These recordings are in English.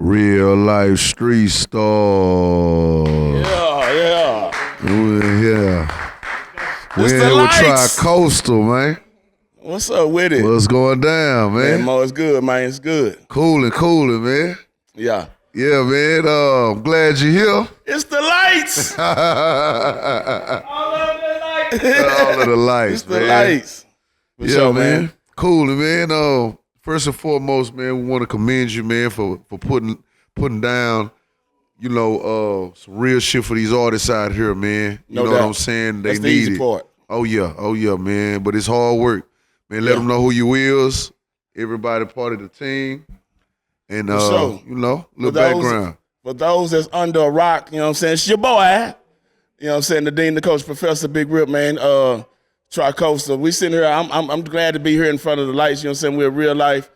Real life street Starz. Yeah. We're here. We're here with Tricoastal, man. What's up with it? What's going down, man? Mo, it's good, man. It's good. Coolin', man. Yeah. Yeah, man. I'm glad you're here. It's the lights. All of the lights, It's the man. lights. Yeah, sure, man. Coolin', man. First and foremost, man, we want to commend you, man, for putting down, you know, some real shit for these artists out here, man. You know what I'm saying? They That's the need easy it. part. Oh yeah, man. But it's hard work, man. Let them know who you is. Everybody part of the team, and sure. you know, little background. For those that's under a rock, you know what I'm saying? It's your boy. You know what I'm saying? The dean, the coach, Professor Big Rip, man. Tricoastal. We sitting here. I'm glad to be here in front of the lights. You know what I'm saying? We're Real Life.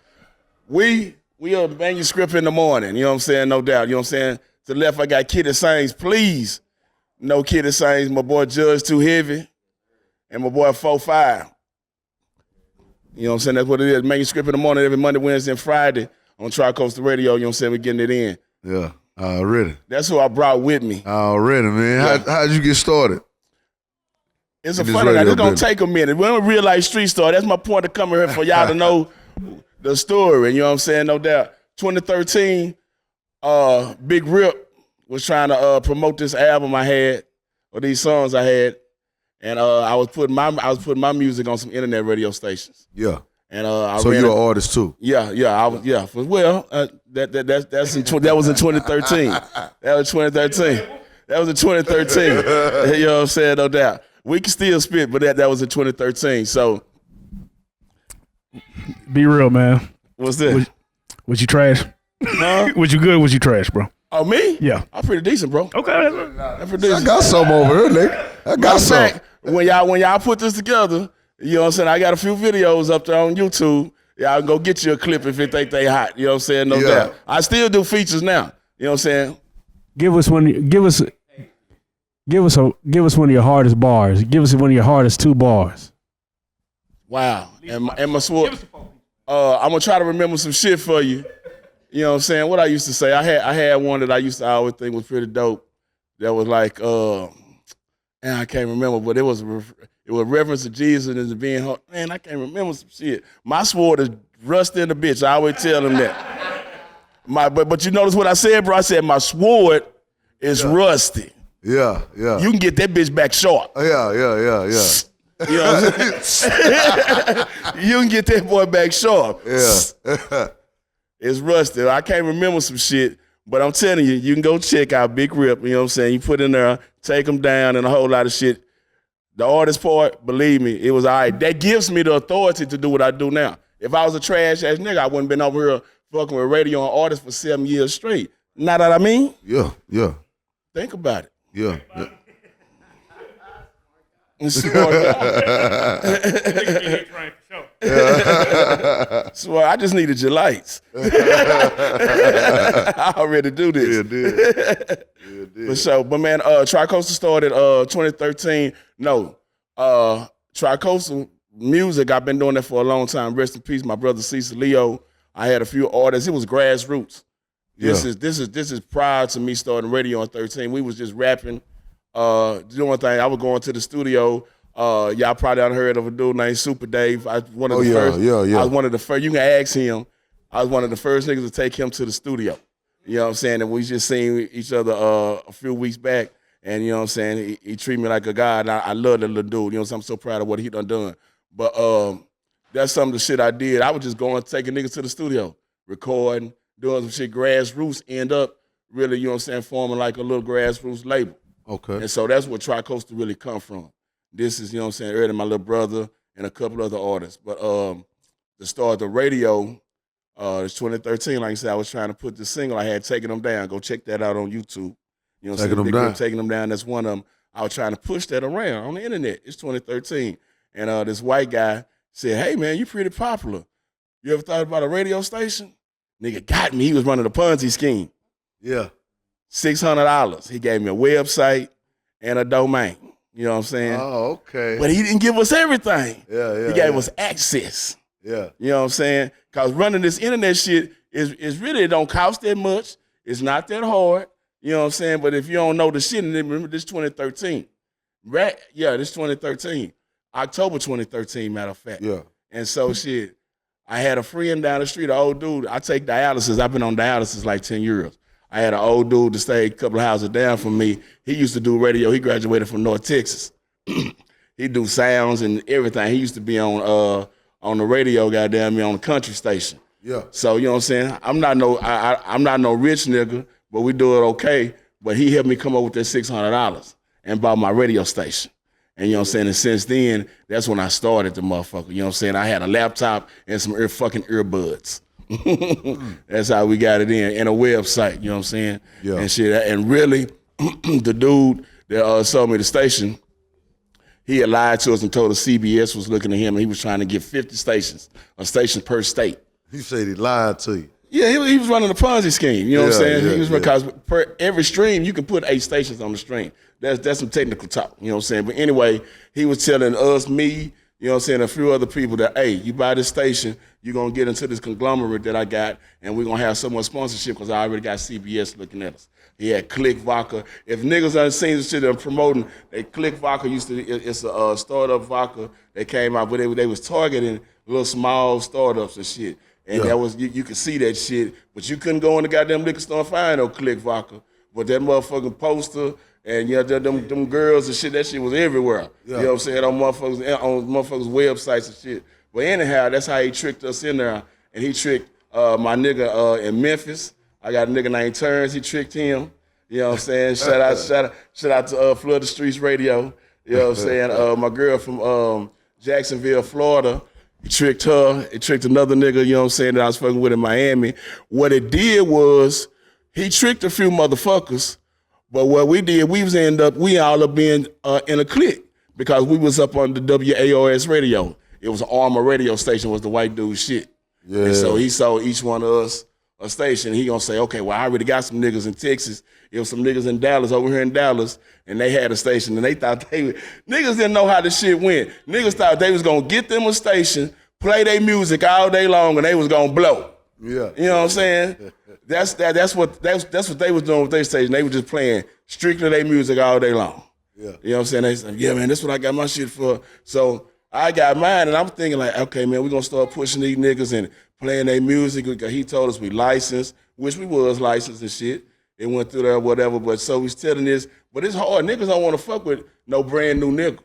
We are the manuscript in the morning. You know what I'm saying? No doubt. You know what I'm saying? To the left, I got Kitty Saints. Please, no Kitty Saints. My boy Judge Too Heavy, and my boy 4-5. You know what I'm saying? That's what it is. Manuscript in the morning every Monday, Wednesday, and Friday on Tricoastal Radio. You know what I'm saying? We're getting it in. Yeah, already. That's who I brought with me. Already, man. Yeah. How'd you get started? It's a funny thing. It's going to take a minute. We're in a Real Life street store. That's my point of coming here for y'all to know the story. You know what I'm saying? No doubt. 2013, Big Rip was trying to promote this album I had, or these songs I had, and I was putting my music on some internet radio stations. Yeah. And so you're an artist too? Yeah. I was. Yeah. Well, that was in 2013. That was 2013. That was in 2013. You know what I'm saying? No doubt. We can still spit, but that was in 2013. So, be real, man. What's this? Was you trash? Huh? Was you good? Was you trash, bro? Oh, me? Yeah. I'm pretty decent, bro. Okay. I'm pretty decent. I got some over here, nigga. I got some. When y'all put this together, you know what I'm saying? I got a few videos up there on YouTube. Y'all can go get you a clip if you think they hot. You know what I'm saying? No doubt. I still do features now. You know what I'm saying? Give us one of your hardest bars. Give us one of your hardest 2 bars. Wow. And my sword. I'm gonna try to remember some shit for you. You know what I'm saying? What I used to say. I had one that I used to always think was pretty dope. That was like, man, I can't remember, but it was reference to Jesus and being hard. Man, I can't remember some shit. My sword is rusty in the bitch. I always tell them that. But you notice what I said, bro? I said my sword is rusty. Yeah. You can get that bitch back sharp. Yeah. You know what I'm saying? You can get that boy back sharp. Yeah. It's rusty. I can't remember some shit, but I'm telling you, you can go check out Big Rip. You know what I'm saying? You put in there, take them down, and a whole lot of shit. The artist part, believe me, it was all right. That gives me the authority to do what I do now. If I was a trash-ass nigga, I wouldn't been over here fucking with radio and artists for 7 years straight. Know what I mean? Yeah. Think about it. Yeah. So I just needed your lights. I already do this. Yeah, did. For sure. But man, Tricoastal started 2013. No. Tricoastal music, I've been doing that for a long time. Rest in peace, my brother Cecil Leo. I had a few artists. It was grassroots. This is prior to me starting radio in 13. We was just rapping. Doing thing. I was going to the studio. Y'all probably done heard of a dude named Super Dave. I was one of the first. I was one of the first. You can ask him. I was one of the first niggas to take him to the studio. You know what I'm saying? And we just seen each other a few weeks back. And you know what I'm saying? He treated me like a god. I love that little dude. You know what I'm saying? I'm so proud of what he done. But that's some of the shit I did. I was just going taking niggas to the studio, recording, doing some shit. Grassroots end up really, you know what I'm saying, forming like a little grassroots label. Okay. And so that's where Tricoastal really come from. This is, you know what I'm saying, early my little brother and a couple other artists. But to start the radio, it's 2013, like I said, I was trying to put the single. I had Taking Them Down. Go check that out on YouTube. You know what I'm saying? Taking Them Down, that's one of them. I was trying to push that around on the internet. It's 2013. And this white guy said, hey, man, you pretty popular. You ever thought about a radio station? Nigga got me. He was running a Ponzi scheme. Yeah. $600. He gave me a website and a domain. You know what I'm saying? Oh, okay. But he didn't give us everything. Yeah. He gave us access. Yeah. You know what I'm saying? Because running this internet shit is really, it don't cost that much. It's not that hard. You know what I'm saying? But if you don't know the shit, and then remember this 2013. Right? Yeah, this 2013. October 2013, matter of fact. Yeah. And so shit, I had a friend down the street, an old dude. I take dialysis. I've been on dialysis like 10 years. I had an old dude to stay a couple of houses down from me. He used to do radio. He graduated from North Texas. He do sounds and everything. He used to be on the radio, goddamn me, on the country station. Yeah. So you know what I'm saying? I'm not no rich nigga, but we do it okay. But he helped me come up with that $600 and bought my radio station. And you know what I'm saying? And since then, that's when I started the motherfucker. You know what I'm saying? I had a laptop and some fucking earbuds. That's how we got it in. And a website, you know what I'm saying? Yeah. And shit. And really, the dude that sold me the station, he had lied to us and told us CBS was looking at him and he was trying to get 50 stations, a station per state. He said he lied to you. Yeah, he was running a Ponzi scheme. You know what I'm saying? Yeah, He was because per every stream you can put 8 stations on the stream. That's some technical talk. You know what I'm saying? But anyway, he was telling us, me, you know what I'm saying, a few other people that, hey, you buy this station, you're gonna get into this conglomerate that I got, and we're gonna have so much sponsorship because I already got CBS looking at us. He had Click Vodka. If niggas done seen the shit I'm promoting, Click Vodka it's a startup vodka that came out, but they was targeting little small startups and shit. And that was you could see that shit, but you couldn't go in the goddamn liquor store and find no Click Vodka. But that motherfucking poster and them girls and shit, that shit was everywhere. Yeah. You know what I'm saying? On motherfuckers' websites and shit. But anyhow, that's how he tricked us in there. And he tricked my nigga in Memphis. I got a nigga named Turns. He tricked him. You know what I'm saying? Shout out to Flood the Streets Radio. You know what I'm saying? My girl from Jacksonville, Florida. He tricked her. He tricked another nigga, you know what I'm saying, that I was fucking with in Miami. What it did was he tricked a few motherfuckers, but what we did, we all up being in a clique because we was up on the WAOS radio. It was an Armor radio station, was the white dude's shit. Yeah. And so he sold each one of us a station. He gonna say, okay, well, I already got some niggas in Texas. It was some niggas in Dallas, over here in Dallas, and they had a station, and they thought niggas didn't know how the shit went. Niggas thought they was gonna get them a station, play their music all day long, and they was gonna blow. Yeah. You know what I'm saying? That's what they was doing with their station. They were just playing strictly their music all day long. Yeah. You know what I'm saying? They said, yeah, man, that's what I got my shit for. So I got mine, and I'm thinking like, okay, man, we're gonna start pushing these niggas and playing their music. He told us we licensed, which we was licensed and shit. It went through there, whatever. But so he's telling this, but it's hard. Niggas don't want to fuck with no brand new nigga.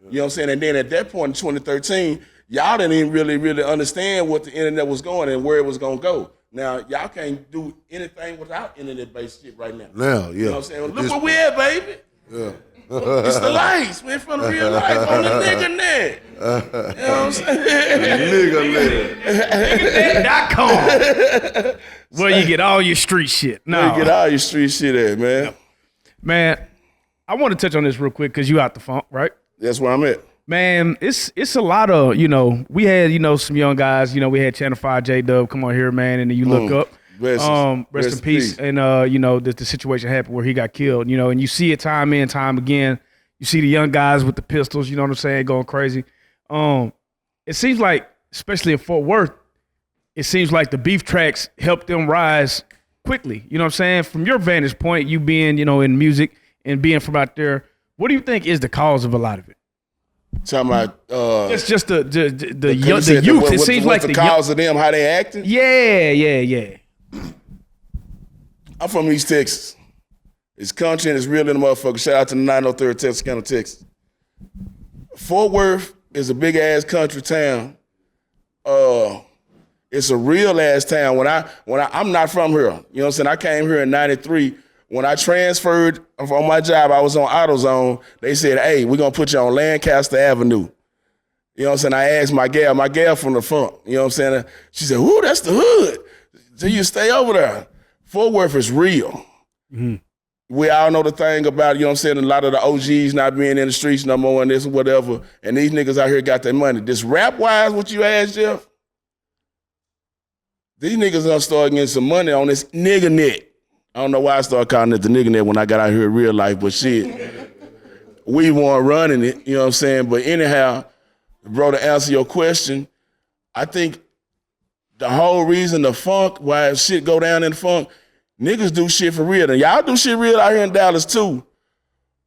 You know what I'm saying? And then at that point in 2013, y'all didn't even really understand what the internet was going and where it was gonna go. Now y'all can't do anything without internet-based shit right now. Now, yeah. You know what I'm saying? Well, look where we at, baby. Yeah. It's the lights. We're in front of real life on the nigga net. You know what I'm saying? Nigga.com. Where you get all your street shit. No. Where you get all your street shit at, man. Man, I want to touch on this real quick because you out the funk, right? That's where I'm at. Man, it's a lot of, we had, some young guys, we had Channel 5 J-Dub come on here, man, and then you look up. Rest in peace. And, the situation happened where he got killed, and you see it time in, time again. You see the young guys with the pistols, you know what I'm saying, going crazy. It seems like, especially in Fort Worth, it seems like the beef tracks helped them rise quickly. You know what I'm saying? From your vantage point, you being, in music and being from out there, what do you think is the cause of a lot of it? Talking about it's just the youth. It seems like the cause of them, how they acting. Yeah. I'm from East Texas. It's country and it's real in the motherfucker. Shout out to the 903rd Texarkana, Texas. Fort Worth is a big ass country town. It's a real ass town. When I'm not from here. You know what I'm saying? I came here in '93. When I transferred on my job, I was on AutoZone. They said, hey, we're going to put you on Lancaster Avenue. You know what I'm saying? I asked my gal from the front. You know what I'm saying? She said, ooh, that's the hood. So you stay over there. Fort Worth is real. Mm-hmm. We all know the thing about, you know what I'm saying, a lot of the OGs not being in the streets no more and this or whatever. And these niggas out here got their money. This rap-wise, what you asked, Jeff? These niggas gonna start getting some money on this nigga net. I don't know why I started calling it the nigga net when I got out here in real life, but shit, we weren't running it, you know what I'm saying? But anyhow, bro, to answer your question, I think the whole reason the funk, why shit go down in the funk, Niggas do shit for real. And y'all do shit real out here in Dallas too.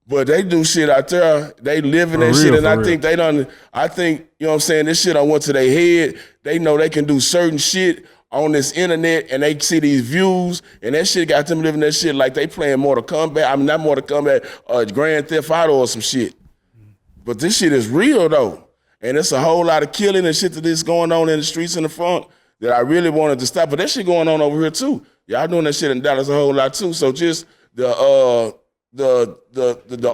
But they do shit out there. They live in that shit. And I think you know what I'm saying, this shit I went to their head. They know they can do certain shit on this internet and they see these views and that shit got them living that shit like they playing Mortal Kombat. I mean, not Mortal Kombat, Grand Theft Auto or some shit. But this shit is real though. And it's a whole lot of killing and shit that is going on in the streets in the front that I really wanted to stop. But that shit going on over here too. Y'all doing that shit in Dallas a whole lot too. So just the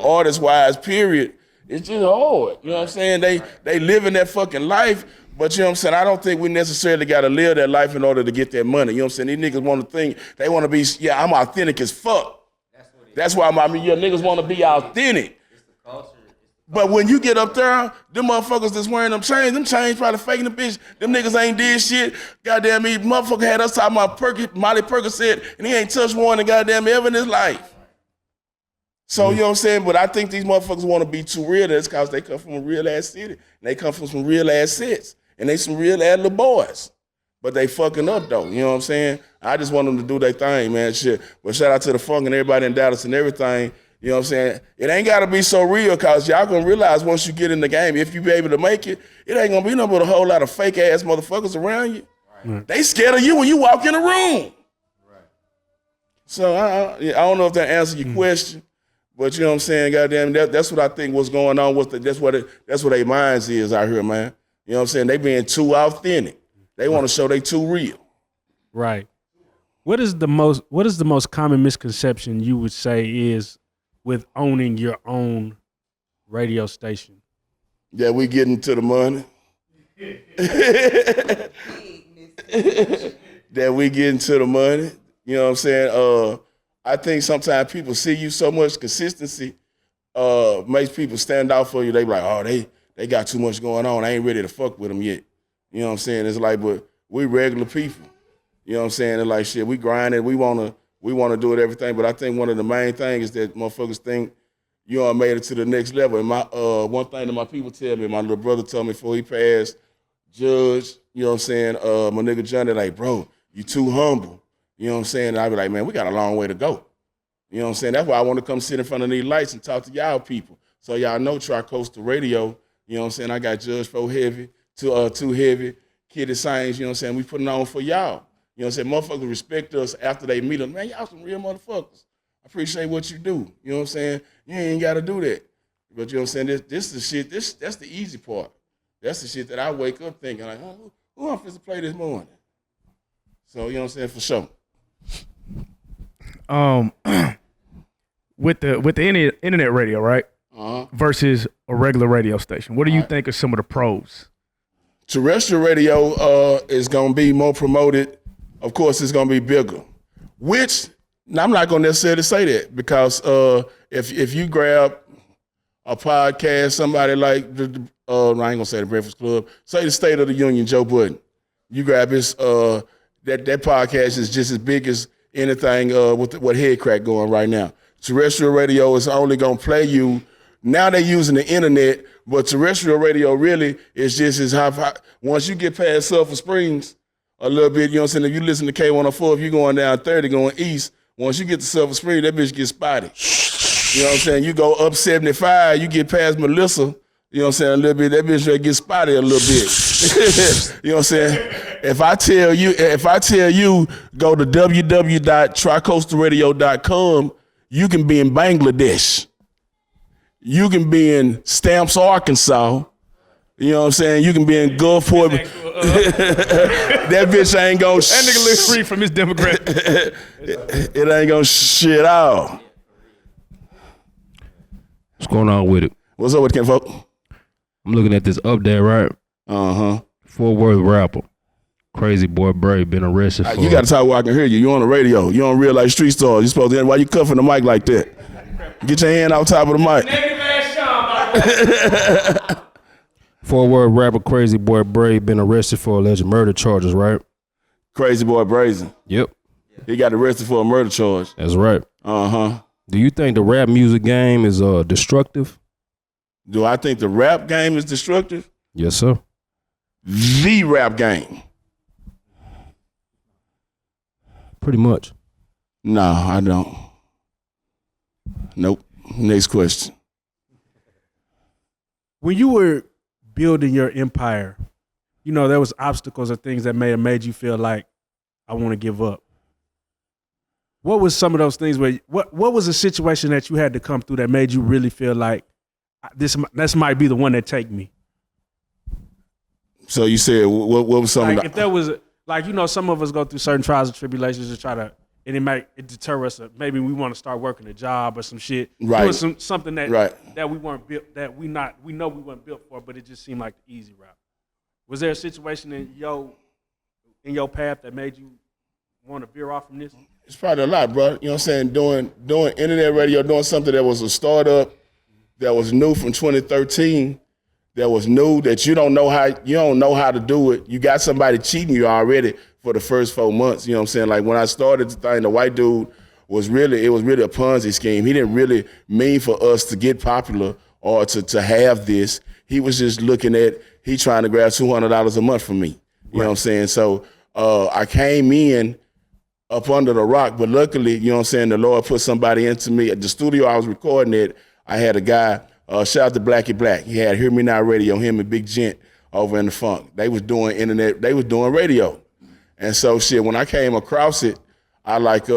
artist wise period, it's just hard. You know what I'm saying? They living that fucking life, but you know what I'm saying? I don't think we necessarily gotta live that life in order to get that money. You know what I'm saying? These niggas wanna think, they wanna be, yeah, I'm authentic as fuck. That's why niggas wanna be authentic. It's the culture. But when you get up there, them motherfuckers that's wearing them chains probably faking the bitch. Them niggas ain't did shit. Goddamn me, motherfucker had us talking about Molly Percocet, and he ain't touched one in goddamn ever in his life. So, you know what I'm saying? But I think these motherfuckers want to be too real. That's because they come from a real ass city. And they come from some real ass sets. And they some real ass little boys. But they fucking up though. You know what I'm saying? I just want them to do their thing, man. Shit. But shout out to the funk and everybody in Dallas and everything. You know what I'm saying? It ain't gotta be so real because y'all gonna realize once you get in the game, if you be able to make it, it ain't gonna be no but a whole lot of fake ass motherfuckers around you. Right. They scared of you when you walk in the room. Right. So I don't know if that answered your question, but you know what I'm saying? Goddamn, that's what I think what's going on with that's what their minds is out here, man. You know what I'm saying? They being too authentic. They want to show they too real. Right. What is the most common misconception you would say is with owning your own radio station? Yeah, we getting to the money. That we getting to the money. You know what I'm saying? I think sometimes people see you so much consistency makes people stand out for you. They be like, oh, they got too much going on. I ain't ready to fuck with them yet. You know what I'm saying? It's like, but we regular people. You know what I'm saying? It's like, shit, we grinding. We want to do it everything. But I think one of the main things is that motherfuckers think you all made it to the next level. And my one thing that my people tell me, my little brother told me before he passed, Judge, you know what I'm saying, my nigga Johnny, like, bro, you too humble. You know what I'm saying? And I be like, man, we got a long way to go. You know what I'm saying? That's why I want to come sit in front of these lights and talk to y'all people. So y'all know Tricoastal Radio, you know what I'm saying? I got Judge 4 Heavy, Too Heavy, Kitty Science, you know what I'm saying? We putting on for y'all. You know what I'm saying? Motherfuckers respect us after they meet us. Man, y'all some real motherfuckers. I appreciate what you do. You know what I'm saying? You ain't got to do that. But you know what I'm saying? This is the shit. That's the easy part. That's the shit that I wake up thinking like, oh, who I'm supposed to play this morning? So, you know what I'm saying? For sure. With the internet radio, right? Versus a regular radio station. What do you think are some of the pros? Terrestrial radio is going to be more promoted. Of course, it's going to be bigger. Which, now I'm not going to necessarily say that because if you grab a podcast, somebody like, I ain't going to say the Breakfast Club, say the State of the Union, Joe Budden. You grab his, that podcast is just as big as anything with what head crack going right now. Terrestrial radio is only going to play you. Now they're using the internet, but terrestrial radio really is just as high. Once you get past Sulphur Springs a little bit, you know what I'm saying? If you listen to K104, if you're going down 30 going east, once you get to Sulphur Springs, that bitch gets spotty. You know what I'm saying? You go up 75, you get past Melissa, you know what I'm saying, a little bit, that bitch gets spotty a little bit. You know what I'm saying? If I tell you go to www.tricoastalradio.com, you can be in Bangladesh. You can be in Stamps, Arkansas. You know what I'm saying? You can be in Gulfport. That bitch ain't gonna that nigga live free from his demographic. It ain't gonna shit out. What's going on with it? What's up with Ken folk? I'm looking at this update, right? 4-word rapper. Crazy Boy Brave been arrested for... You gotta talk where I can hear you. You on the radio. You on Real Life Street Stars. You supposed to... Why you cuffing the mic like that? Get your hand on top of the mic. 4-word rapper Crazy Boy Brave been arrested for alleged murder charges, right? Crazy Boy Brazen. Yep. He got arrested for a murder charge. That's right. Do you think the rap music game is destructive? Do I think the rap game is destructive? Yes, sir. The rap game. Pretty much. No, I don't. Nope. Next question. When you were building your empire, you know, there was obstacles or things that may have made you feel like, I want to give up. What was some of those things where, what was a situation that you had to come through that made you really feel like, this might be the one that take me? So you said, what was some like of the... If there was, like, you know, some of us go through certain trials and tribulations to try to, and it deter us. Maybe we want to start working a job or some shit. Right. Doing something that we weren't built, that we know we weren't built for, but it just seemed like the easy route. Was there a situation in your path that made you want to veer off from this? It's probably a lot, bro. You know what I'm saying? Doing internet radio, doing something that was a startup, that was new from 2013, that was new, that you don't know how to do it. You got somebody cheating you already for the first 4 months. You know what I'm saying? Like when I started the thing, the white dude was really a Ponzi scheme. He didn't really mean for us to get popular or to have this. He was just looking at, he trying to grab $200 a month from me. You know what I'm saying? So I came in up under the rock, but luckily, you know what I'm saying, the Lord put somebody into me. At the studio I was recording at, I had a guy, shout out to Blackie Black. He had Hear Me Now Radio, him and Big Gent over in the Funk. They was doing internet, they was doing radio. And so shit, when I came across it, I like,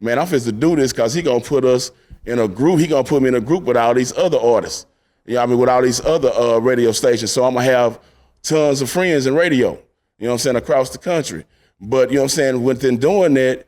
man, I'm supposed to do this because he gonna put us in a group. He gonna put me in a group with all these other artists. You know what I mean, with all these other radio stations. So I'm gonna have tons of friends in radio, you know what I'm saying, across the country. But you know what I'm saying, within doing that,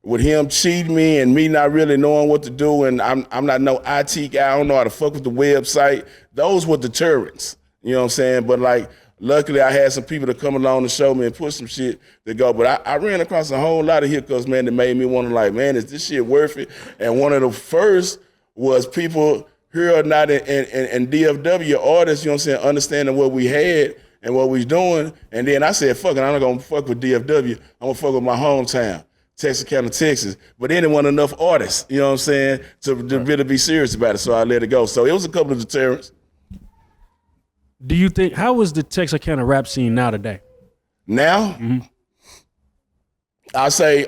with him cheating me and me not really knowing what to do, and I'm not no IT guy, I don't know how to fuck with the website, those were deterrents, you know what I'm saying? But like, luckily I had some people to come along and show me and push some shit to go. But I ran across a whole lot of hiccups, man, that made me want to like, man, is this shit worth it? And one of the first was people here or not in DFW artists, you know what I'm saying, understanding what we had and what we was doing. And then I said, fuck it, I'm not gonna fuck with DFW, I'm gonna fuck with my hometown, Texarkana, Texas. But then there wasn't enough artists, you know what I'm saying, to really be serious about it, so I let it go. So it was a couple of deterrents. Do you think, how is the Texarkana rap scene now today? Now? Mm-hmm. I say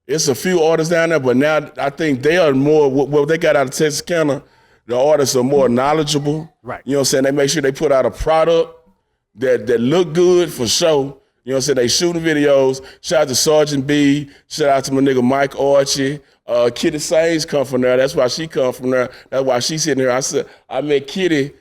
it's a few artists down there, but now I think they are more, what they got out of Texarkana, the artists are more knowledgeable. Right. You know what I'm saying? They make sure they put out a product that look good for show. You know what I'm saying? They shooting videos. Shout out to Sergeant B. Shout out to my nigga Mike Archie. Kitty Sainz come from there. That's why she come from there. That's why she's sitting here. I said I met Kitty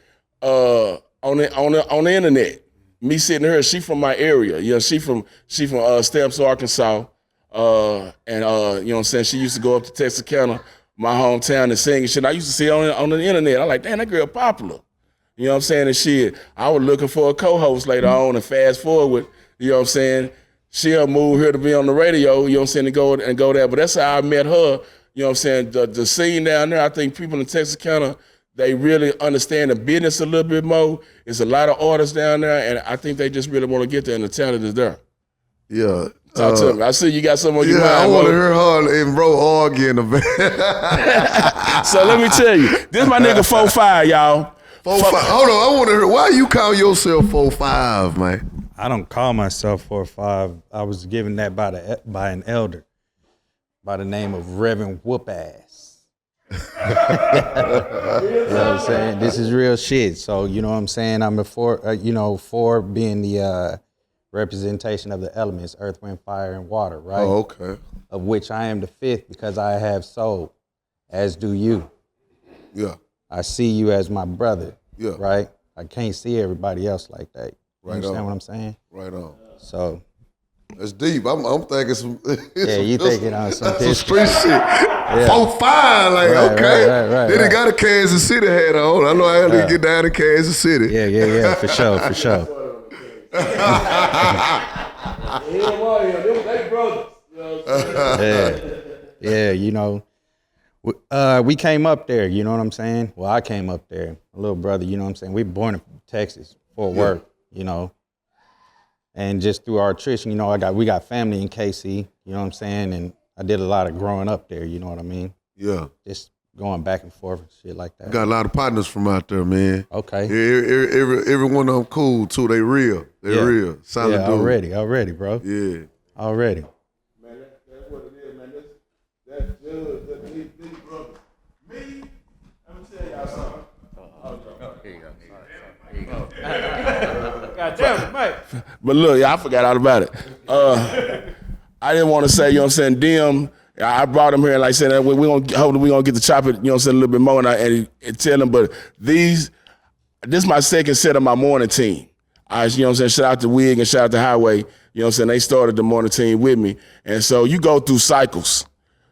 on the internet. Me sitting here, she from my area. You know, she from Stamps, Arkansas. And you know what I'm saying? She used to go up to Texarkana, my hometown, and sing and shit. I used to see on the internet. I'm like, damn, that girl popular. You know what I'm saying? And shit, I was looking for a co-host later on, and fast forward, you know what I'm saying? She'll move here to be on the radio, you know what I'm saying, to go there. But that's how I met her, you know what I'm saying? The scene down there, I think people in Texarkana, they really understand the business a little bit more. There's a lot of artists down there, and I think they just really want to get there, and the talent is there. Yeah. Talk to me. I see you got something on your mind. I want to hear her and bro arguing about. So let me tell you, this my nigga 4'5", y'all. 4'5". Hold on, I want to hear. Why you call yourself 4'5", man? I don't call myself 4'5". I was given that by an elder by the name of Reverend Whoop Ass. You know what I'm saying? This is real shit. So you know what I'm saying? I'm four being the representation of the elements, earth, wind, fire, and water, right? Oh, okay. Of which I am the fifth because I have soul, as do you. Yeah. I see you as my brother. Yeah. Right? I can't see everybody else like that. You Right understand on. what I'm saying? Right on. So that's deep. I'm thinking some. yeah, you thinking on some street shit. Yeah. 4'5", like right, okay. Right, then he got a Kansas City hat on. I know how to get down to Kansas City. Yeah, for sure. Yeah, you know, we came up there, you know what I'm saying? Well, I came up there, a little brother, you know what I'm saying? We were born in Texas for work, you know, and just through our attrition, you know, we got family in KC, you know what I'm saying? And I did a lot of growing up there, you know what I mean? Yeah. Just going back and forth and shit like that. Got a lot of partners from out there, man. Okay. Every one of them cool too. They real. They're real. Solid dude. Already, bro. Yeah. Already. Man, that's what it is. But look, I forgot all about it. I didn't want to say, you know what I'm saying, them. I brought them here and like said, hopefully we gonna get to chop it, you know what I'm saying, a little bit more and tell them, but this is my second set of my morning team. You know what I'm saying, shout out to Wig and shout out to Highway, you know what I'm saying, they started the morning team with me. And so you go through cycles,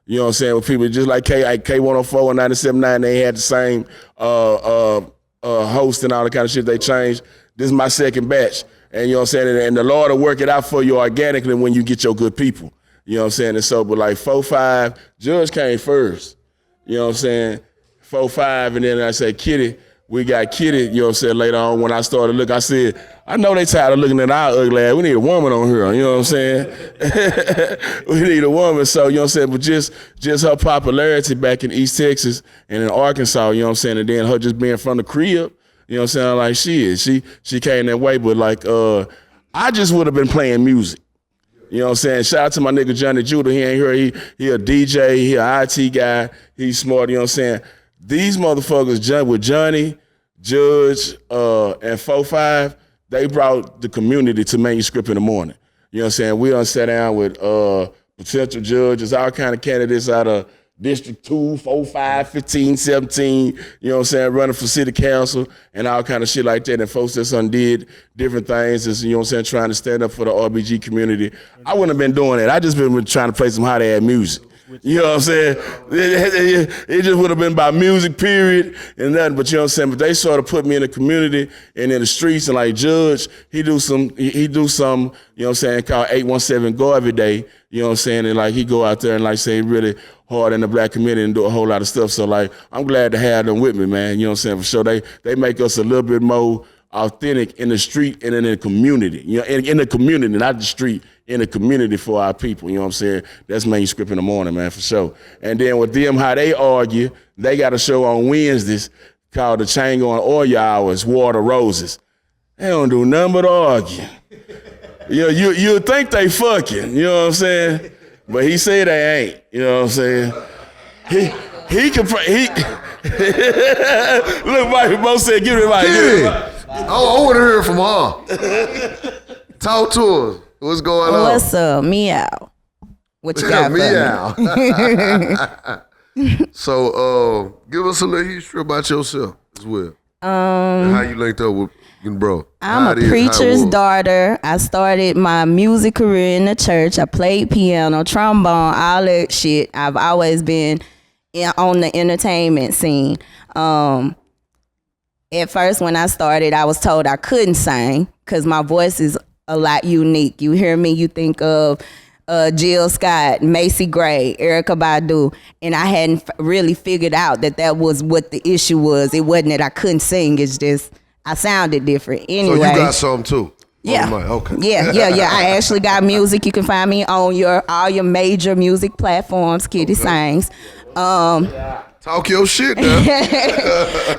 you know what I'm saying, with people just like K104 and 97.9, they had the same host and all the kind of shit they changed. This is my second batch. And you know what I'm saying, and the Lord will work it out for you organically when you get your good people. You know what I'm saying? And so, but like 4-5, Judge came first. You know what I'm saying? 4-5, and then I said, Kitty, we got Kitty, you know what I'm saying, later on when I started looking, I said, I know they tired of looking at our ugly ass. We need a woman on here, you know what I'm saying? We need a woman. So, you know what I'm saying? But just her popularity back in East Texas and in Arkansas, you know what I'm saying? And then her just being from the crib, you know what I'm saying? Like she came that way, but like I just would have been playing music. You know what I'm saying? Shout out to my nigga Johnny Judah. He ain't here. He a DJ. He a IT guy. He's smart. You know what I'm saying? These motherfuckers with Johnny, Judge, and 4-5, they brought the community to Manuscript in the morning. You know what I'm saying? We done sat down with potential judges, all kind of candidates out of District 2, 4, 5, 15, 17, you know what I'm saying, running for city council and all kind of shit like that. And folks that did different things, you know what I'm saying, trying to stand up for the RBG community. I wouldn't have been doing that. I just been trying to play some hot-ass music. You know what I'm saying? It just would have been by music, period, and nothing. But you know what I'm saying? But they sort of put me in the community and in the streets, and like Judge, he do some, you know what I'm saying, called 817 Go Every Day. You know what I'm saying? And like he go out there and like say really hard in the black community and do a whole lot of stuff. So like I'm glad to have them with me, man. You know what I'm saying? For sure. They make us a little bit more authentic in the street and in the community. You know, in the community, not the street, in the community for our people. You know what I'm saying? That's Manuscript in the morning, man, for sure. And then with them, how they argue, they got a show on Wednesdays called The Chango and Oil Hours, Water Roses. They don't do nothing but argue. You think they fucking, you know what I'm saying? But he said they ain't, you know what I'm saying? He can look, Mike, Bo said, give it Mike. I want to hear from her. Talk to us. What's going on? What's up? Meow. What you got for me? So, give us a little history about yourself as well. And how you linked up with your bro. I'm a preacher's daughter. I started my music career in the church. I played piano, trombone, all that shit. I've always been on the entertainment scene. At first, when I started, I was told I couldn't sing because my voice is a lot unique. You hear me, you think of Jill Scott, Macy Gray, Erykah Badu, and I hadn't really figured out that was what the issue was. It wasn't that I couldn't sing, it's just I sounded different. Anyway. So you got something too? Yeah. Okay. Yeah. I actually got music. You can find me on all your major music platforms, Kitty Sings. Talk your shit now.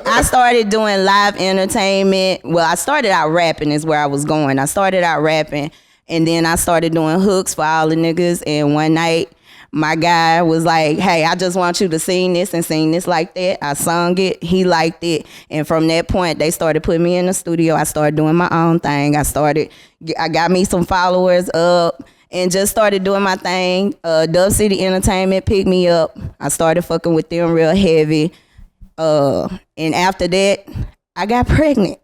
I started doing live entertainment. Well, I started out rapping is where I was going. I started out rapping, and then I started doing hooks for all the niggas. And one night, my guy was like, hey, I just want you to sing this and sing this like that. I sung it. He liked it. And from that point, they started putting me in the studio. I started doing my own thing. I got me some followers up. And just started doing my thing. Dove City Entertainment picked me up. I started fucking with them real heavy. And after that, I got pregnant.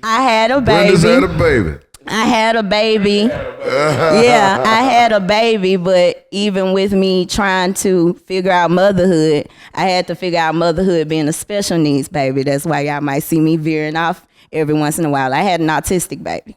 I had a baby. Had a baby. I had a baby. Yeah, I had a baby, but even with me trying to figure out motherhood, I had to figure out motherhood being a special needs baby. That's why y'all might see me veering off every once in a while. I had an autistic baby.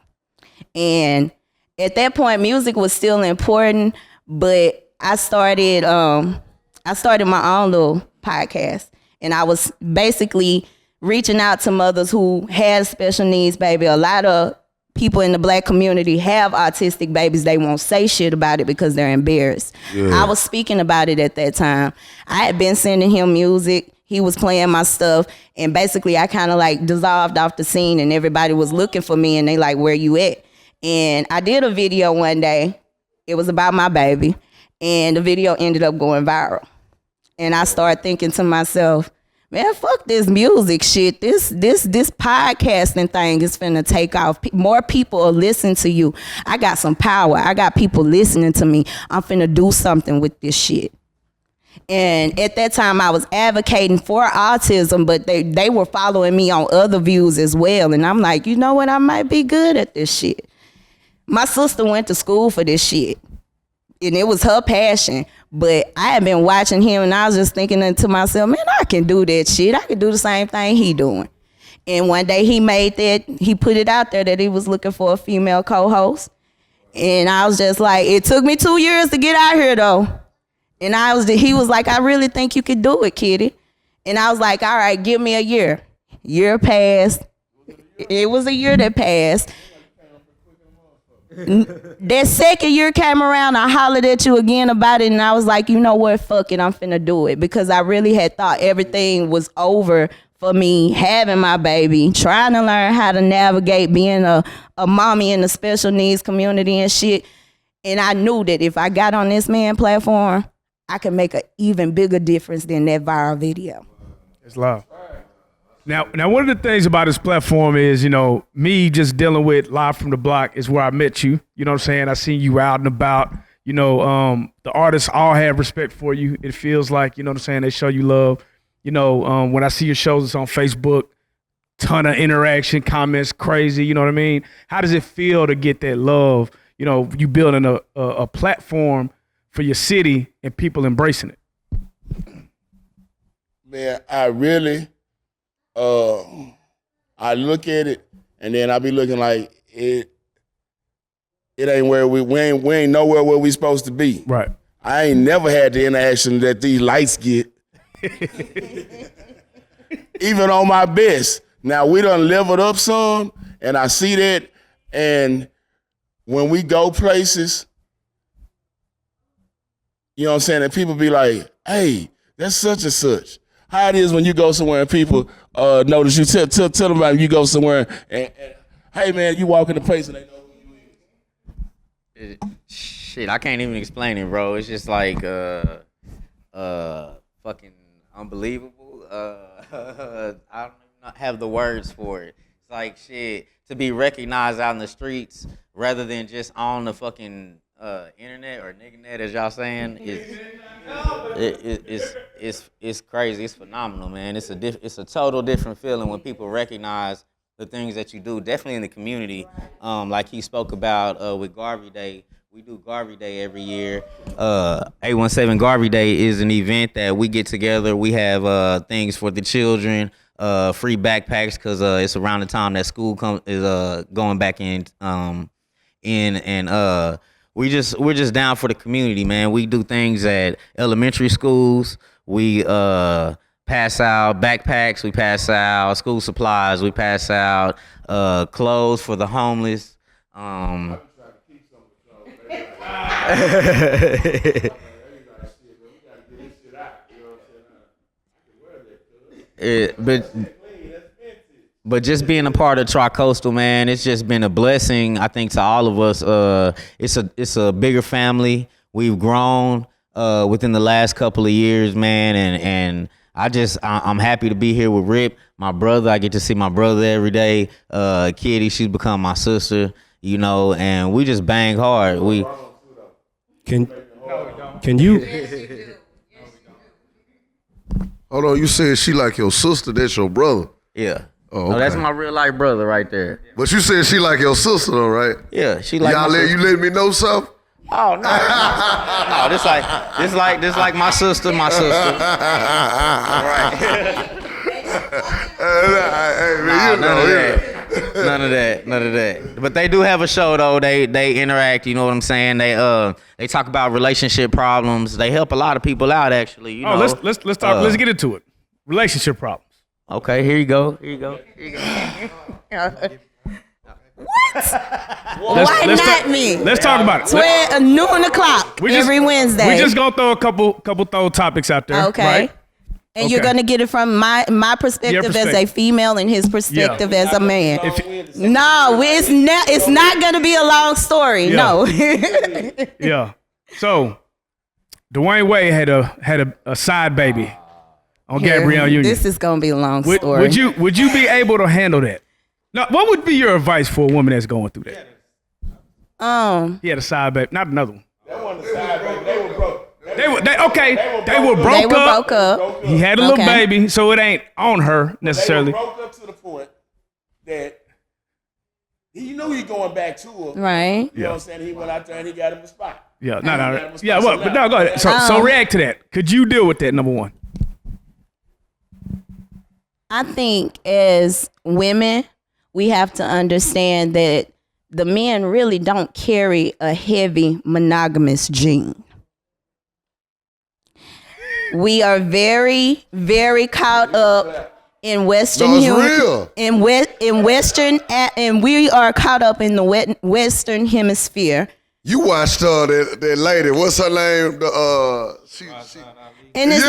And at that point, music was still important, but I started my own little podcast, and I was basically reaching out to mothers who had special needs baby. A lot of people in the black community have autistic babies. They won't say shit about it because they're embarrassed. Yeah. I was speaking about it at that time. I had been sending him music. He was playing my stuff, and basically I kind of like dissolved off the scene, and everybody was looking for me, and they like, where you at? And I did a video one day. It was about my baby, and the video ended up going viral. And I started thinking to myself, man, fuck this music shit. This podcasting thing is finna take off. More people are listening to you. I got some power. I got people listening to me. I'm finna do something with this shit. And at that time, I was advocating for autism, but they were following me on other views as well. And I'm like, you know what? I might be good at this shit. My sister went to school for this shit, and it was her passion. But I had been watching him, and I was just thinking to myself, man, I can do that shit. I can do the same thing he doing. And one day he put it out there that he was looking for a female co-host. And I was just like, it took me 2 years to get out here, though. And he was like, I really think you could do it, Kitty. And I was like, all right, give me a year. Year passed. It was a year that passed. That second year came around, I hollered at you again about it, and I was like, you know what, fuck it, I'm finna do it. Because I really had thought everything was over for me having my baby, trying to learn how to navigate being a mommy in the special needs community and shit. And I knew that if I got on this man platform, I could make an even bigger difference than that viral video. It's love. Now, one of the things about this platform is, you know, me just dealing with Live from the Block is where I met you. You know what I'm saying? I seen you out and about. You know, the artists all have respect for you. It feels like, you know what I'm saying, they show you love. You know, when I see your shows, it's on Facebook, ton of interaction, comments, crazy, you know what I mean? How does it feel to get that love? You know, you building a platform for your city and people embracing it. Man, I really, I look at it and then I be looking like it ain't where we ain't nowhere where we supposed to be. Right. I ain't never had the interaction that these lights get. Even on my best. Now we done leveled up some, and I see that, and when we go places, you know what I'm saying, and people be like, hey, that's such and such. How it is when you go somewhere and people notice you, tell them about you go somewhere and hey man, you walk in the place and they know who you is. Shit, I can't even explain it, bro. It's just like fucking unbelievable. I don't even have the words for it. It's like shit to be recognized out in the streets rather than just on the fucking internet or nigga net, as y'all saying. It's crazy. It's phenomenal, man. It's a total different feeling when people recognize the things that you do. Definitely in the community, like he spoke about with Garvey Day. We do Garvey Day every year. 817 Garvey Day is an event that we get together. We have things for the children, free backpacks because it's around the time that school is going back in, and we're just down for the community, man. We do things at elementary schools. We pass out backpacks. We pass out school supplies. We pass out clothes for the homeless. But just being a part of Tricoastal, man, it's just been a blessing, I think, to all of us. It's a bigger family. We've grown within the last couple of years, man, and I'm happy to be here with Rip, my brother. I get to see my brother every day. Kitty, she's become my sister, you know, and we just bang hard. Can you? Hold on, you said she like your sister, that's your brother. Yeah. Oh, okay. No, that's my real life brother right there. But you said she like your sister though, right? Yeah, she like you let me know something? Oh no. No, this like my sister. All right. Hey, man, None of that. But they do have a show though. They interact. You know what I'm saying? They talk about relationship problems. They help a lot of people out actually. You know? Let's talk. Let's get into it. Relationship problems. Okay, here you go. Why not me? Let's talk about it. 12 noon o'clock every Wednesday. We just gonna throw a couple topics out there. Okay. Right? And you're gonna get it from my perspective as a female and his perspective as a man. No, it's not gonna be a long story. Yeah. No. Yeah. So Dwayne Wade had a side baby on Gabrielle Union. This is gonna be a long story. Would you be able to handle that? Now, what would be your advice for a woman that's going through that? He had a side baby, not another one. That wasn't a side baby. They were broke. They were broke up. He had a little baby, so it ain't on her necessarily. They were broke up to the point that he knew he going back to her. Right. You know what I'm saying? He went out there and he got him a spot. Yeah, no. Yeah, well, but no, go ahead. So react to that. Could you deal with that, number one? I think as women, we have to understand that the men really don't carry a heavy monogamous gene. We are very, very caught up in Western and we are caught up in the Western hemisphere. You watched that lady. What's her name? And it's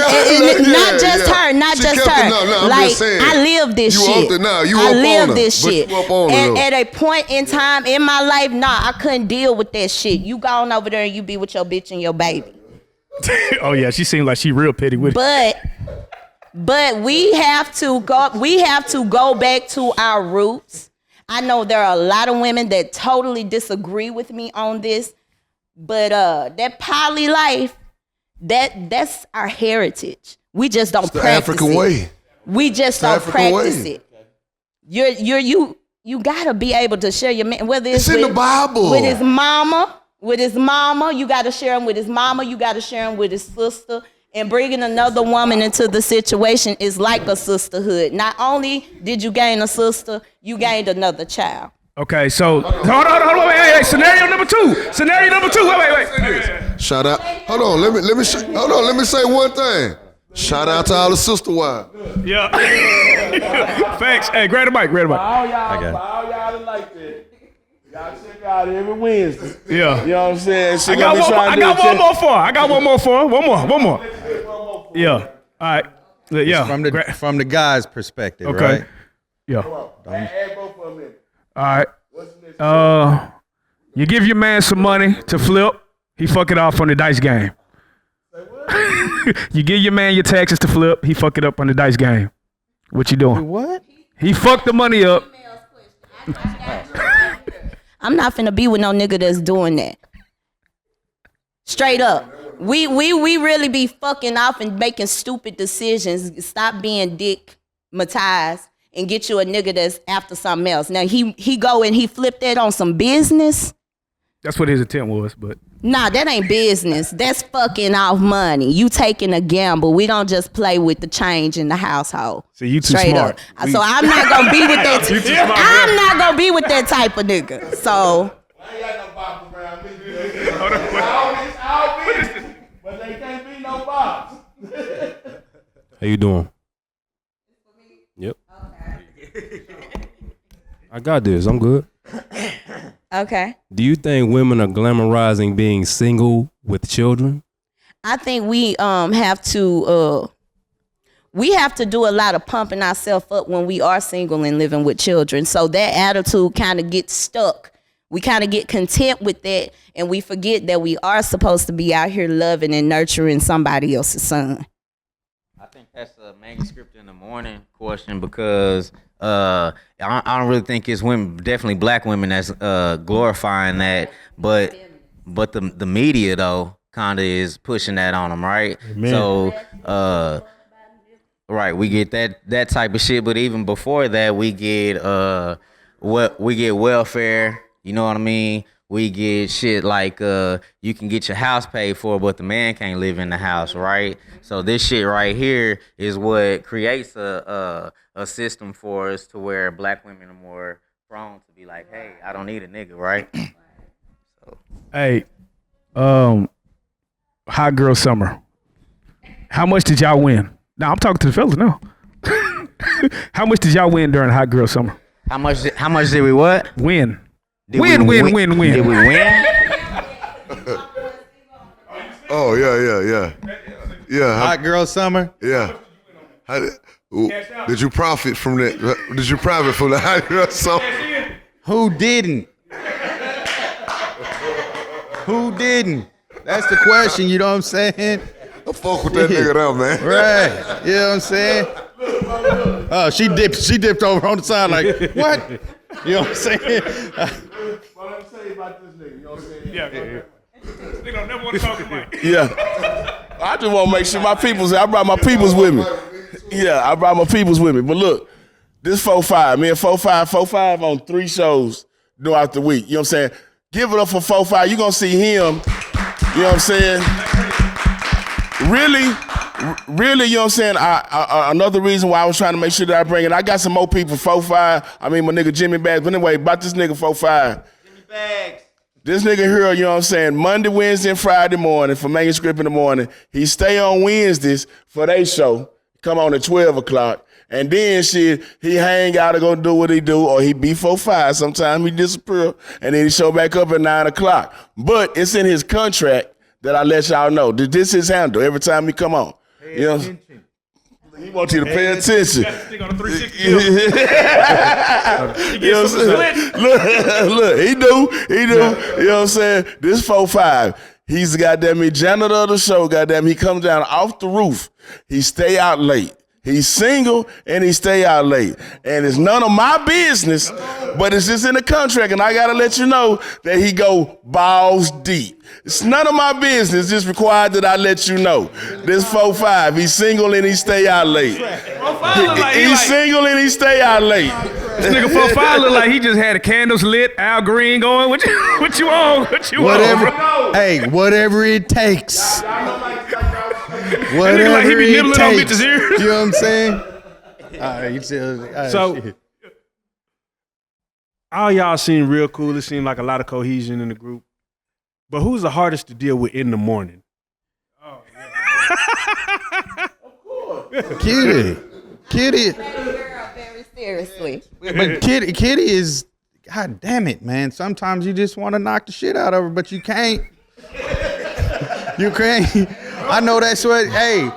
not just her. I'm like, just saying. I live this you shit. I live this shit. And at a point in time in my life, I couldn't deal with that shit. You go on over there and you be with your bitch and your baby. Oh yeah, she seemed like she real petty with it. But we have to go back to our roots. I know there are a lot of women that totally disagree with me on this, but that poly life, that's our heritage. We just don't practice it. African way. We just don't practice it. You gotta be able to share your man, whether it's in the Bible. With his mama, you gotta share him with his mama, you gotta share him with his sister. And bringing another woman into the situation is like a sisterhood. Not only did you gain a sister, you gained another child. Okay, so hold on, wait. Scenario number two. Wait. Shout out. Hold on, let me say one thing. Shout out to all the sister wives. Yeah. Facts. Hey, grab the mic. All y'all that like that. Y'all check out every Wednesday. Yeah. You know what I'm saying? I got one more for. One more. Yeah. All right. Yeah. From the guy's perspective, okay. Right? Yeah. Add both of them in. All right. You give your man some money to flip, he fuck it off on the dice game. You give your man your taxes to flip, he fuck it up on the dice game. What you doing? What? He fucked the money up. I'm not finna be with no nigga that's doing that. Straight up. We really be fucking off and making stupid decisions. Stop being dickmatized and get you a nigga that's after something else. Now he go and he flip that on some business. That's what his intent was, but nah, that ain't business. That's fucking off money. You taking a gamble. We don't just play with the change in the household. So you too straight smart. Up. So I'm not gonna be with that. I'm not gonna be with that type of nigga. So. I ain't got no box around me. It's all business, but they can't be no box. How you doing? Yep. Okay. I got this. I'm good. Okay. Do you think women are glamorizing being single with children? I think we have to do a lot of pumping ourselves up when we are single and living with children. So that attitude kind of gets stuck. We kind of get content with that, and we forget that we are supposed to be out here loving and nurturing somebody else's son. I think that's a manuscript in the morning question because I don't really think it's women, definitely black women, that's glorifying that, but the media though kind of is pushing that on them, right? Amen. So right, we get that type of shit, but even before that, we get welfare. You know what I mean? We get shit like you can get your house paid for, but the man can't live in the house, right? So this shit right here is what creates a system for us to where black women are more prone to be like, hey, I don't need a nigga, right? So. Hey, Hot Girl Summer. How much did y'all win? Now I'm talking to the fellas now. How much did y'all win during Hot Girl Summer? How much did we what? Win. Did we win? Did we win? Oh yeah. Hot Girl Summer. Yeah. Did you profit from that? Did you profit from the Hot Girl Summer? Who didn't? Who didn't? That's the question. You know what I'm saying? I fuck with that nigga now, man. Right. You know what I'm saying? Oh, she dipped over on the side like, what? You know what I'm saying? Well, let me tell you about this nigga, you know what I'm saying? Yeah. This nigga don't never want to talk to Mike. Yeah. I just want to make sure my people's, I brought my peoples with me. Yeah, I brought my peoples with me. But look, this 4-5, me and 4-5 on 3 shows throughout the week. You know what I'm saying? Give it up for 4-5. You're going to see him, you know what I'm saying? Really, you know what I'm saying? Another reason why I was trying to make sure that I bring it, I got some more people, 4-5. I mean, my nigga Jimmy Bags. But anyway, about this nigga 4-5. Jimmy Bags. This nigga here, you know what I'm saying, Monday, Wednesday, and Friday morning for Manuscript in the morning. He stay on Wednesdays for their show. Come on at 12 o'clock. And then he hang out and go do what he do, or he be 4-5. Sometimes he disappear, and then he show back up at 9 o'clock. But it's in his contract that I let y'all know that this is handled every time he come on. You know, he wants you to pay attention. Stick on a 360. You know what I'm saying? Look, he do. You know what I'm saying? This 4-5. He's the goddamn janitor of the show. Goddamn, he comes down off the roof. He stay out late. He's single and he stay out late. And it's none of my business, but it's just in the contract. And I gotta let you know that he go balls deep. It's none of my business. It's just required that I let you know. This 4-5, he's single and he stay out late. He's single and he stay out late. This nigga 4-5 look like he just had the candles lit, Al Green going. What you on? Whatever it takes. Whatever like he be nibbling on bitches' ears. You know what I'm saying? So, all y'all seem real cool. It seemed like a lot of cohesion in the group. But who's the hardest to deal with in the morning? Oh, yeah. Of course. Kitty. Very seriously. But Kitty is, God damn it, man. Sometimes you just want to knock the shit out of her, but you can't. You can't. I know that's what, hey.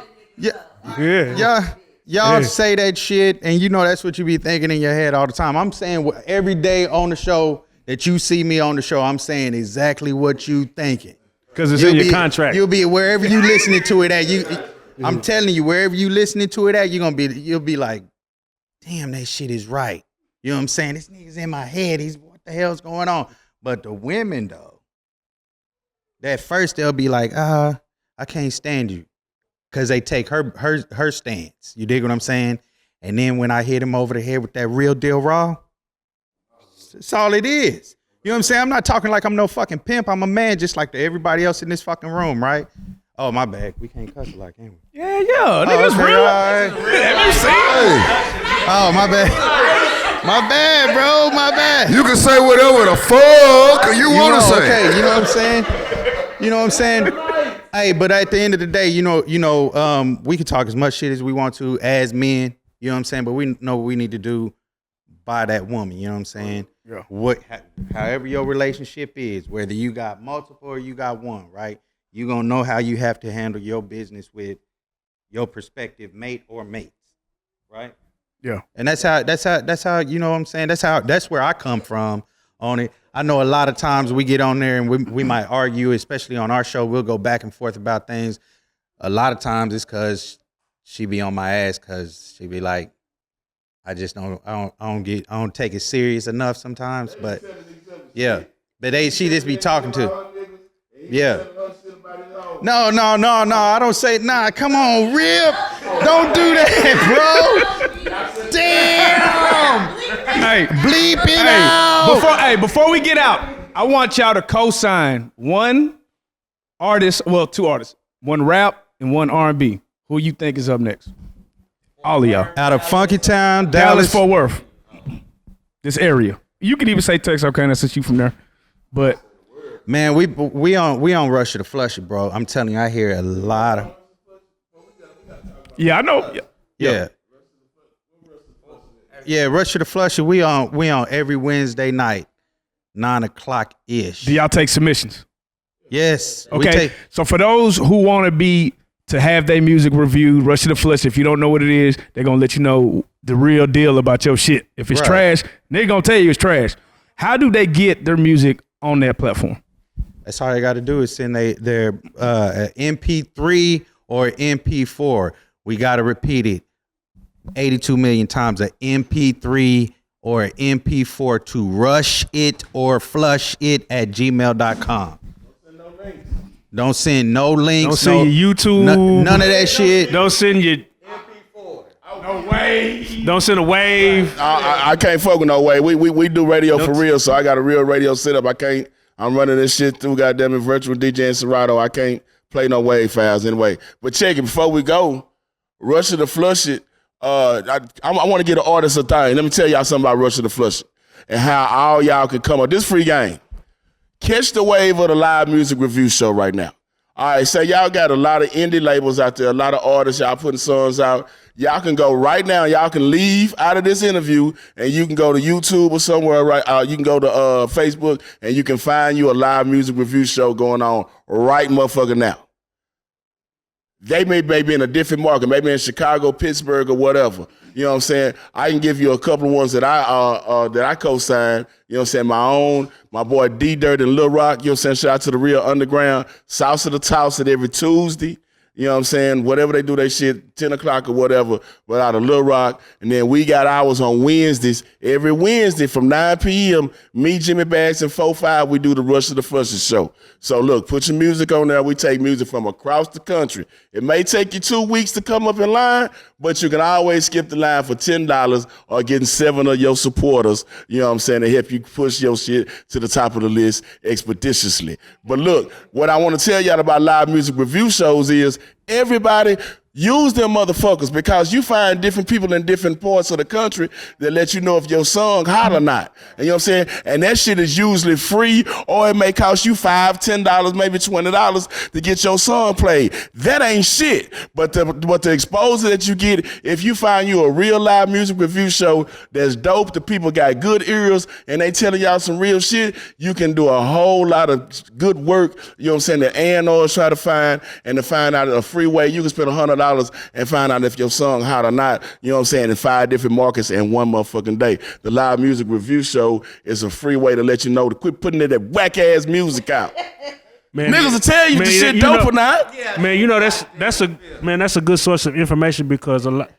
Y'all say that shit, and you know that's what you be thinking in your head all the time. I'm saying every day on the show that you see me on the show, I'm saying exactly what you thinking. Because it's in your contract. You'll be wherever you listening to it at. I'm telling you, wherever you listening to it at, you'll be like, damn, that shit is right. You know what I'm saying? This nigga's in my head. What the hell's going on? But the women though, at first they'll be like, I can't stand you. Cause they take her stance. You dig what I'm saying? And then when I hit him over the head with that real deal raw, that's all it is. You know what I'm saying? I'm not talking like I'm no fucking pimp. I'm a man just like everybody else in this fucking room, right? Oh, my bad. We can't cuss like him. Yeah. Niggas real. Right. Oh, my bad. My bad, bro. My bad. You can say whatever the fuck you want to say. Okay, you know what I'm saying? You know what I'm saying? Hey, but at the end of the day, we can talk as much shit as we want to as men. You know what I'm saying? But we know what we need to do by that woman. You know what I'm saying? Yeah. However your relationship is, whether you got multiple or you got one, right? You gonna know how you have to handle your business with your prospective mate or mates, right? Yeah. And that's how you know what I'm saying? That's where I come from on it. I know a lot of times we get on there and we might argue, especially on our show. We'll go back and forth about things. A lot of times it's because she be on my ass because she be like, I don't take it serious enough sometimes. But yeah, but she just be talking to. Yeah. No. I don't say nah. Come on, Rip. Don't do that, bro. Damn. Hey, bleep it out. Before we get out, I want y'all to co-sign one artist, well, 2 artists, one rap and one R&B. Who you think is up next? All of y'all. Out of Funky Town, Dallas, Fort Worth. This area. You could even say Texarkana since you from there, but. Man, we on Russia to Flush It, bro. I'm telling you, I hear a lot of. Yeah, I know. Yeah. Yeah, Russia to Flush It. We on every Wednesday night, 9 o'clock ish. Do y'all take submissions? Yes. Okay. So for those who want to have their music reviewed, Russia to Flush It. If you don't know what it is, they're gonna let you know the real deal about your shit. If it's trash, they're gonna tell you it's trash. How do they get their music on that platform? That's all they got to do is send their MP3 or MP4. We got to repeat it 82 million times. A MP3 or an MP4 to rush it or flush it at gmail.com. Don't send no links. Don't send your YouTube. None of that shit. Don't send your no wave. Don't send a wave. I can't fuck with no wave. We do radio for real, so I got a real radio setup. I'm running this shit through goddamn it, virtual DJ and Serato. I can't play no wave files anyway. But check it before we go. Rush it or flush it. I want to get an artist a thing. Let me tell y'all something about Rush it or flush it and how all y'all can come up. This free game. Catch the wave of the live music review show right now. All right, so y'all got a lot of indie labels out there, a lot of artists, y'all putting songs out. Y'all can go right now, y'all can leave out of this interview and you can go to YouTube or somewhere, right? You can go to Facebook and you can find you a live music review show going on right motherfucker now. They may be in a different market, maybe in Chicago, Pittsburgh, or whatever. You know what I'm saying? I can give you a couple of ones that I co-signed. You know what I'm saying? My own, my boy D-Dirt and Lil Rock. You know what I'm saying? Shout out to the Real Underground. South of the Toss every Tuesday. You know what I'm saying? Whatever they do, they shit, 10 o'clock or whatever, but out of Lil Rock. And then we got ours on Wednesdays. Every Wednesday from 9 p.m., me, Jimmy Bags, and 4-5, we do the Rush of the Flushes show. So look, put your music on there. We take music from across the country. It may take you 2 weeks to come up in line, but you can always skip the line for $10 or getting 7 of your supporters, you know what I'm saying, to help you push your shit to the top of the list expeditiously. But look, what I want to tell y'all about live music review shows is everybody use them motherfuckers because you find different people in different parts of the country that let you know if your song hot or not. And you know what I'm saying? And that shit is usually free or it may cost you $5, $10, maybe $20 to get your song played. That ain't shit. But the exposure that you get if you find you a real live music review show that's dope, the people got good ears and they telling y'all some real shit, you can do a whole lot of good work, you know what I'm saying, that A&Rs try to find and to find out a free way. You can spend $100 and find out if your song hot or not, you know what I'm saying, in 5 different markets in one motherfucking day. The live music review show is a free way to let you know to quit putting that whack ass music out. Man, niggas will tell you the shit dope or not. Man, you know that's a good source of information because a lot.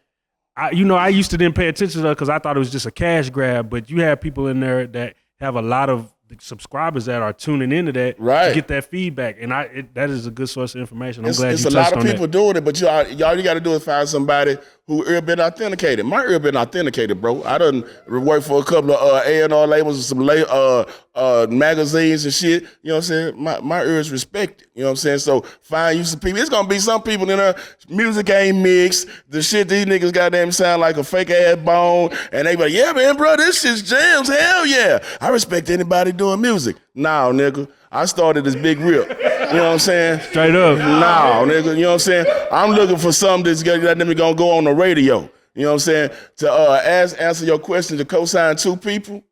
I used to didn't pay attention to that because I thought it was just a cash grab, but you have people in there that have a lot of subscribers that are tuning into that to get that feedback, and that is a good source of information. I'm glad you touched on that. It's a lot of people doing it, but all you got to do is find somebody who ear been authenticated. My ear been authenticated, bro. I done worked for a couple of A&R labels and some magazines and shit. You know what I'm saying? My ear is respected. You know what I'm saying? So find you some people. It's gonna be some people in there. Music ain't mixed. The shit these niggas goddamn sound like a fake ass bone, and they be like, yeah, man, bro, this shit's jams. Hell yeah, I respect anybody doing music. Nah, nigga, I started this Big Rip. You know what I'm saying? Straight up. Nah, nigga, you know what I'm saying? I'm looking for something that's gonna go on the radio. You know what I'm saying? To answer your question, to co-sign 2 people,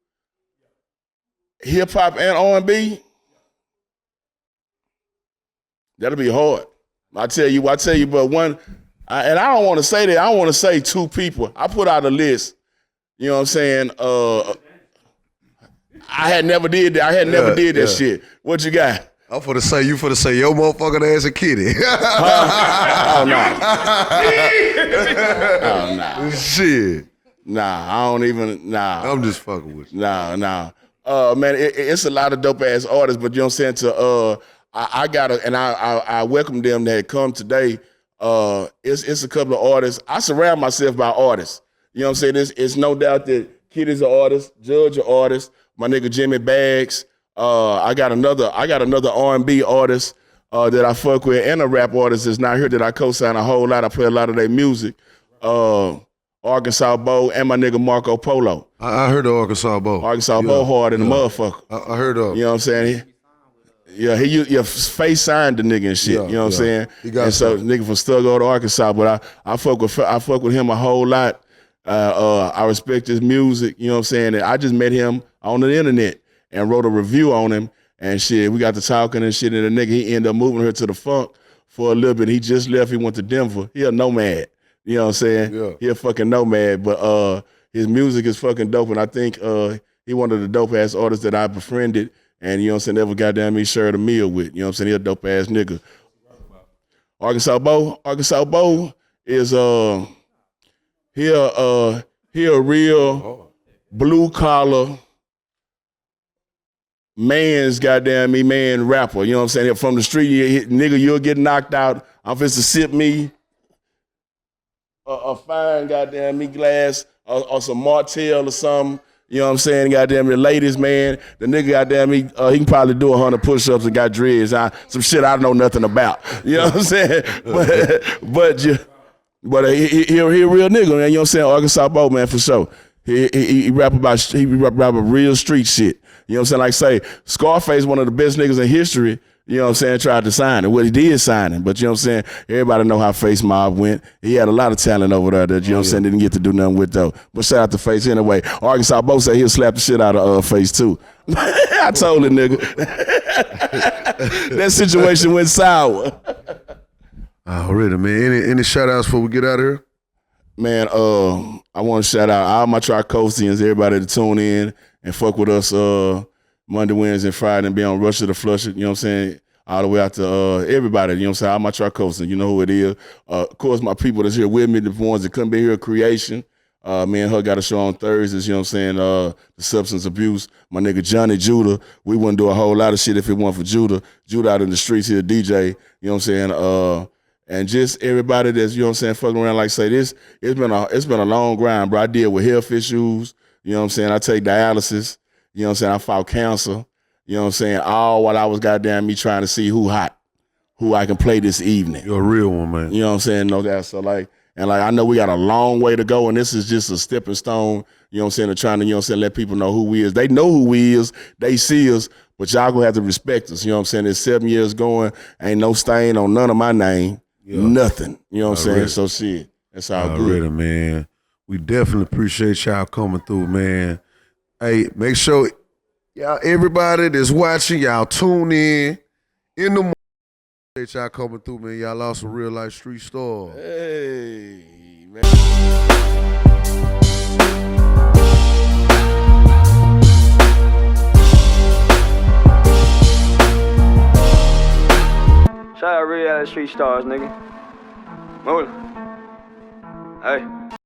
hip hop and R&B, that'll be hard. I tell you, but one, and I don't want to say that. I want to say 2 people. I put out a list. You know what I'm saying? I had never did that. Did that shit. What you got? I'm for to say your motherfucking ass a kitty. Oh no. Oh no. Shit. Nah, I don't even. Nah. I'm just fucking with you. Nah. Man, it's a lot of dope ass artists, but you know what I'm saying? I gotta, and I welcome them that come today. It's a couple of artists. I surround myself by artists. You know what I'm saying? It's no doubt that Kid is an artist, Judge an artist, my nigga Jimmy Bags. I got another R&B artist that I fuck with, and a rap artist that's not here that I co-sign a whole lot. I play a lot of their music. Arkansas Bo and my nigga Marco Polo. I heard of Arkansas Bo. Bo hard in the motherfucker. I heard of. You know what I'm saying? He face signed the nigga and shit. You know what I'm saying? And so nigga from Stuggo to Arkansas, but I fuck with him a whole lot. I respect his music. You know what I'm saying? And I just met him on the internet and wrote a review on him and shit. We got to talking and shit, and the nigga, he ended up moving here to the funk for a little bit. He just left. He went to Denver. He a nomad. You know what I'm saying? Yeah. He a fucking nomad, but his music is fucking dope, and I think he one of the dope ass artists that I befriended, and you know what I'm saying, never goddamn me shared a meal with. You know what I'm saying? He a dope ass nigga. Arkansas Bo is he a real blue collar man's man rapper. You know what I'm saying? From the street, nigga, you'll get knocked out. I'm finna sip me a fine glass or some Martell or something. You know what I'm saying? The ladies, man. The nigga, he can probably do 100 push-ups and got dreads. Some shit I don't know nothing about. You know what I'm saying? But he a real nigga, man. You know what I'm saying? Arkansas Bo, man, for sure. He rap about real street shit. You know what I'm saying? Like say, Scarface, one of the best niggas in history, you know what I'm saying, tried to sign him. Well, he did sign him, but you know what I'm saying? Everybody know how Face Mob went. He had a lot of talent over there that, you know what I'm saying, didn't get to do nothing with though. But shout out to Face anyway. Arkansas Bo said he'll slap the shit out of Face too. I told it, nigga. That situation went sour. Already, man. Any shout outs before we get out of here? Man, I want to shout out all my Tricoastians, everybody to tune in and fuck with us Monday, Wednesday, and Friday and be on Rush It or Flush It, you know what I'm saying? All the way out to everybody, you know what I'm saying? All my Tricoastians, you know who it is. Of course, my people that's here with me, the ones that couldn't be here, Creation. Me and her got a show on Thursdays, you know what I'm saying? The substance abuse. My nigga Johnny Judah. We wouldn't do a whole lot of shit if it weren't for Judah. Judah out in the streets here, DJ, you know what I'm saying? And just everybody that's, you know what I'm saying, fucking around like say this, it's been a long grind, bro. I deal with health issues, you know what I'm saying? I take dialysis, you know what I'm saying? I fought cancer, you know what I'm saying? All while I was me trying to see who I can play this evening. You're a real one, man. You know what I'm saying? No doubt. So I know we got a long way to go, and this is just a stepping stone, you know what I'm saying, to trying to, you know what I'm saying, let people know who we is. They know who we is, they see us, but y'all gonna have to respect us, you know what I'm saying? It's 7 years going, ain't no stain on none of my name. Yeah. Nothing. You know what I'm saying? So shit. That's all good. Already, man. We definitely appreciate y'all coming through, man. Hey, make sure y'all, everybody that's watching, y'all tune in the morning. Appreciate y'all coming through, man. Y'all lost some real life street stars. Hey, man. Shout out Reallyfe Street Starz, nigga. Move it. Hey.